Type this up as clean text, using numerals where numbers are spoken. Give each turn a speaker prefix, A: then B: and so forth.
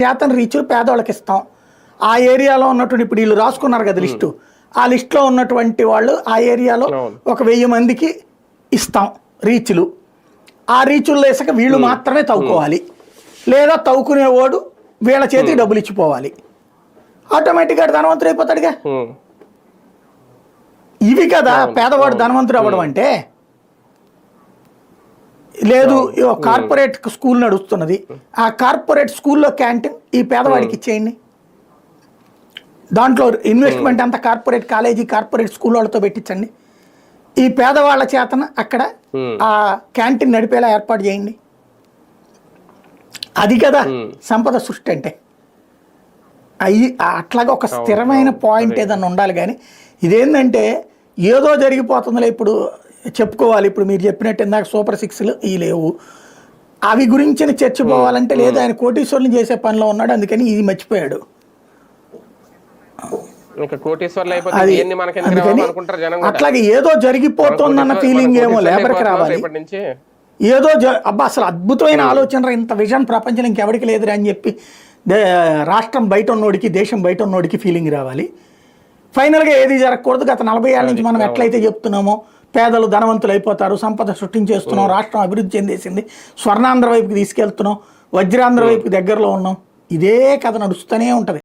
A: శాతం రీచ్లు పేదవాళ్ళకి ఇస్తాం. ఆ ఏరియాలో ఉన్నటువంటి ఇప్పుడు వీళ్ళు రాసుకున్నారు కదా లిస్టు, ఆ లిస్టులో ఉన్నటువంటి వాళ్ళు ఆ ఏరియాలో ఒక 1000 మందికి ఇస్తాం రీచ్లు. ఆ రీచుల్లో వేసాక వీళ్ళు మాత్రమే తవ్వుకోవాలి, లేదా తవ్వుకునేవాడు వీళ్ళ చేతికి డబ్బులు ఇచ్చిపోవాలి. ఆటోమేటిక్గా ధనవంతుడు అయిపోతాడుగా. ఇవి కదా పేదవాడు ధనవంతుడు అవ్వడం అంటే. లేదు కార్పొరేట్ స్కూల్ నడుస్తున్నది, ఆ కార్పొరేట్ స్కూల్లో క్యాంటీన్ ఈ పేదవాడికి ఇచ్చేయండి, దాంట్లో ఇన్వెస్ట్మెంట్ అంతా కార్పొరేట్ కాలేజీ కార్పొరేట్ స్కూల్ వాళ్ళతో పెట్టించండి, ఈ పేదవాళ్ళ చేతన అక్కడ ఆ క్యాంటీన్ నడిపేలా ఏర్పాటు చేయండి. అది కదా సంపద సృష్టి అంటే. అట్లాగా ఒక స్థిరమైన పాయింట్ ఏదన్నా ఉండాలి. కానీ ఇదేంటంటే ఏదో జరిగిపోతుందిలే ఇప్పుడు చెప్పుకోవాలి. ఇప్పుడు మీరు చెప్పినట్టు ఇందాక సూపర్ 6లు ఇవి లేవు, అవి గురించి చర్చిపోవాలంటే లేదు ఆయన కోటీశ్వరులు చేసే పనిలో ఉన్నాడు, అందుకని ఇది మర్చిపోయాడు. అట్లాగే ఏదో జరిగిపోతుందన్న ఫీలింగ్ ఏమో లేబర్కి రావాలి. ఏదో అబ్బా అసలు అద్భుతమైన ఆలోచన, ఇంత విజన్ ప్రపంచం ఇంకెవరికి లేదురా అని చెప్పి రాష్ట్రం బయట ఉన్నోడికి దేశం బయట ఉన్నోడికి ఫీలింగ్ రావాలి. ఫైనల్గా ఏది జరగకూడదు. గత 40 ఏళ్ళ నుంచి మనం ఎట్లయితే చెప్తున్నామో పేదలు ధనవంతులు అయిపోతారు, సంపద సృష్టించేస్తున్నాం, రాష్ట్రం అభివృద్ధి చెందేసింది, స్వర్ణాంధ్ర వైపుకి తీసుకెళ్తున్నాం, వజ్రాంధ్ర వైపుకి దగ్గరలో ఉన్నాం, ఇదే కథ నడుస్తూనే ఉంటుంది.